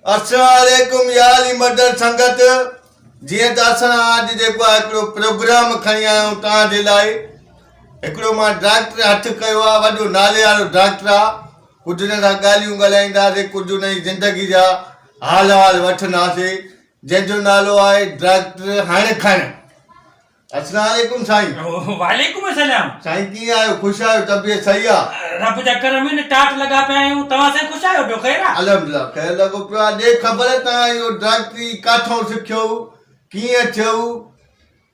अस्सलामुअलैकुम याली मदर संगत जीअं त असां अॼु जेको आहे हिकिड़ो प्रोग्राम खणी आया आहियूं तव्हांजे लाइ। हिकिड़ो मां डॉक्टर हथु कयो आहे, वॾो नाले वारो डॉक्टर आहे। कुझु हुन सां ॻाल्हियूं ॻाल्हाईंदासीं, कुझु हुन जी ज़िंदगी जा हाल अहवाल वठंदासीं, जंहिंजो नालो आहे डॉक्टर हाणे खान। अस्सलामुअलैकुम साईं। वालेकुम अस्सलाम। साईं कीअं आहियो? ख़ुशि आहियो? तबियत सही आहे? रब जा करम में टाट लगा पिया आहियूं। तव्हां सां ख़ुशि आहियो? ॿियो ख़ैर आहे? अल्हम्दुलिल्लाह ख़ैर लॻो पियो आहे। ॾे ख़बर तव्हां इहो डॉक्टरी काथों सिखियो, कीअं थियो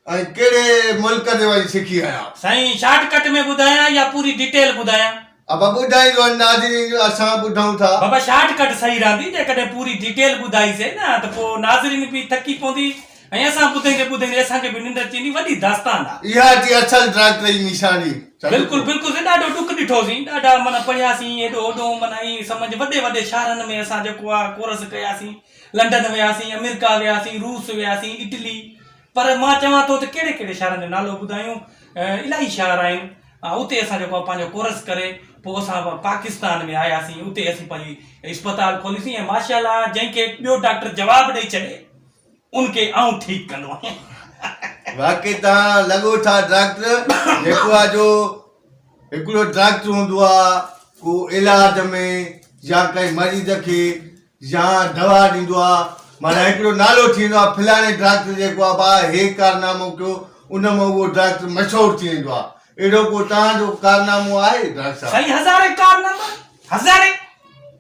ऐं कहिड़े मुल्क ते वञी सिखी आया? साईं शॉर्टकट में ॿुधायां या पूरी डिटेल ॿुधायां? अब ॿुधाईंदो नाज़रीन, असां ॿुधूं था। बाबा शॉर्टकट सही रहंदी, जेकॾहिं पूरी डिटेल ॿुधाईसीं न त पोइ नाज़रीन बि थकी पवंदी ऐं असां ॿुधंदे ॿुधंदे असांखे बि निंड अची वेंदी। वॾी दास्तान आहे इहा जी असल डॉक्टरी निशानी। बिल्कुलु बिल्कुलु ॾाढो डुक ॾिठोसीं, ॾाढा माना पढ़ियासीं हेॾो होॾो, माना ईअं सम्झ वॾे वॾे शहरनि में असां जेको आहे कोर्स कयासीं। लंडन वियासीं, अमेरिका वियासीं, रूस वियासीं, इटली। पर मां चवां थो त कहिड़े कहिड़े शहरनि जो नालो ॿुधायूं। इलाही शहर आहिनि। उते असां जेको आहे पंहिंजो कोर्स करे पोइ असां पाकिस्तान में आयासीं। उते असीं पंहिंजी इस्पताल खोलीसीं ऐं माशाअल्लाह जंहिंखे ॿियो डॉक्टर जवाबु ॾेई छॾे उनखे आऊं ठीकु कंदो आहियां। वाकई तव्हां लॻो था डॉक्टर। जेको आहे जो हिकिड़ो डॉक्टर हूंदो आहे, को इलाज में या कंहिं मरीज़ खे या दवा ॾींदो आहे, माना हिकिड़ो नालो थींदो आहे फलाणे डॉक्टर जेको आहे भाउ हे कारनामो कयो, उन मां उहो डॉक्टर मशहूरु थी वेंदो आहे। अहिड़ो को तव्हांजो कारनामो आहे डॉक्टर साहब? साईं हज़ारे कारनामा, हज़ारे।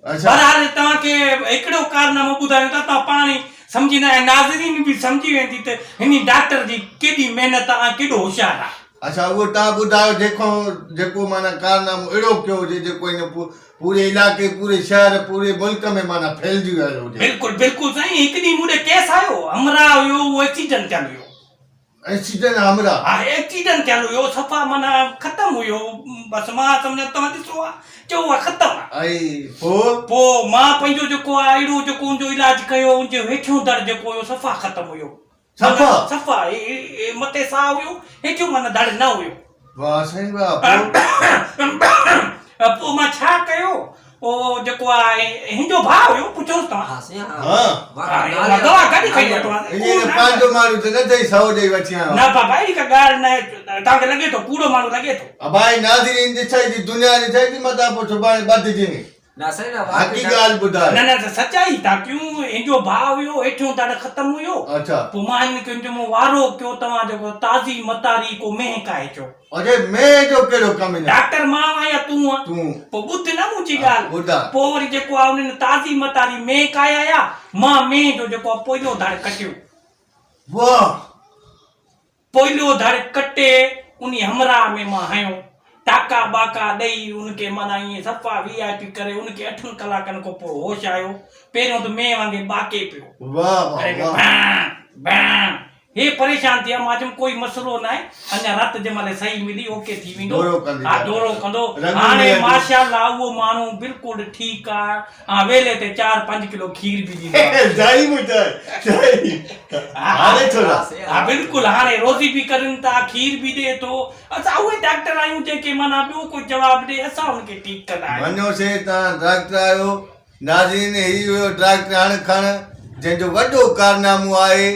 अच्छा, बहरहाल तव्हांखे हिकिड़ो कारनामो ॿुधायूं था, तव्हां पाण ई सम्झींदा ऐं नाज़रीन बि सम्झी वेंदी त हिन डॉक्टर जी केॾी महिनत आहे, केॾो होशियारु आहे। अच्छा उहो तव्हां ॿुधायो जेको माना कारनामो अहिड़ो कयो हुजे जेको हिन पूरे इलाइक़े, पूरे शहर, पूरे मुल्क में माना फैलिजी वियो हुजे। बिल्कुलु बिल्कुलु साईं। हिकु ॾींहुं मूं ॾे केस आयो, हमरा हुयो, उहो एक्सीडेंट थियल हुयो। एक्सीडेंट हमरा? हा एक्सीडेंट थियल हुयो, सफ़ा माना ख़तमु हुयो। बसि मां सम्झा तव्हां ॾिसो आहे, चयो आहे ख़तमु आहे। पोइ मां पंहिंजो जेको आहे अहिड़ो जेको उनजो इलाजु कयो, उनजो हेठियों दर जेको हुयो सफ़ा ख़तमु हुयो। सफ़ा मथे साह हुयो, हेठियों माना दर न हुयो। वाह साईं वाह। पोइ मां छा कयो, ओ जेको आहे हिंजो भाउ हुयो, पुछोसि तव्हां। दवा कॾहिं खई वठो आहे? पंहिंजो माण्हू त न अथई, सौ ॾेई वठी आयो। न बाबा अहिड़ी का ॻाल्हि न आहे। तव्हांखे लॻे थो कूड़ो माण्हू लॻे थो? भाई नाज़रीन ॾिसई थी, दुनिया ॾिसई थी, मथां पोइ सुभाणे ॿधिजे। हक़ी ॻाल्हि ॿुधाए। न न सचाई था कयूं। हिंजो भाउ हुयो, हेठियों दर ख़तमु हुयो। अच्छा। पोइ मां हिनखे हुनजो वारो कयो, तव्हां जेको ताज़ी मतारी को महक आहे चयो। अरे मैं जो कहिड़ो कमु आहे? डॉक्टर मां आहियां तूं आहे? तूं। पोइ ॿुध न मुंहिंजी ॻाल्हि। ॿुधाए। पोइ वरी जेको आहे उन्हनि ताज़ी मतारी महक आया, मां मेह जो जेको आहे पोइलो दर कटियो। वाह। पोइलो दर कटे उन हमरा में मां हयो, टाका बाका ॾेई उनखे माना ईअं सफ़ा VIP करे उनखे 8 कलाकनि खां पोइ होश आयो। पहिरियों त में वांगुरु बाके पियो। वाह। हे परेशान थिया। मां चयुमि कोई मसलो न आहे, अञा राति जे महिल सही मिली, ओके थी वेंदो। हा दौरो कंदो। हाणे माशाअल्लाह उहो माण्हू बिल्कुलु ठीकु आहे। वेले ते 4-5 किलो खीर बि ॾींदो आहे। हा बिल्कुलु। हाणे रोज़ी बि करनि था, खीर बि ॾिए थो। असां उहे डॉक्टर आहियूं जेके माना ॿियो कोई जवाबु ॾिए असां हुनखे ठीकु कंदा आहियूं। वञो से तव्हां डॉक्टर आहियो। नाज़रीन ही हुयो डॉक्टर हाणे खान, जंहिंजो वॾो कारनामो आहे।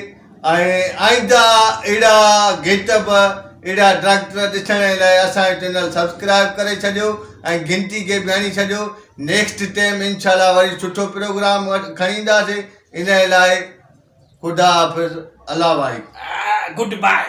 ऐं आईंदा अहिड़ा गेटअप, अहिड़ा डॉक्टर ॾिसण लाइ असांजो चैनल सब्सक्राइब करे छॾियो ऐं गिनती खे बि हणी छॾियो। नेक्स्ट टाइम इंशाल्लाह वरी सुठो प्रोग्राम खणी ईंदासीं। इन लाइ ख़ुदा हाफ़िज़, अल्लाह भाई, गुड बाय।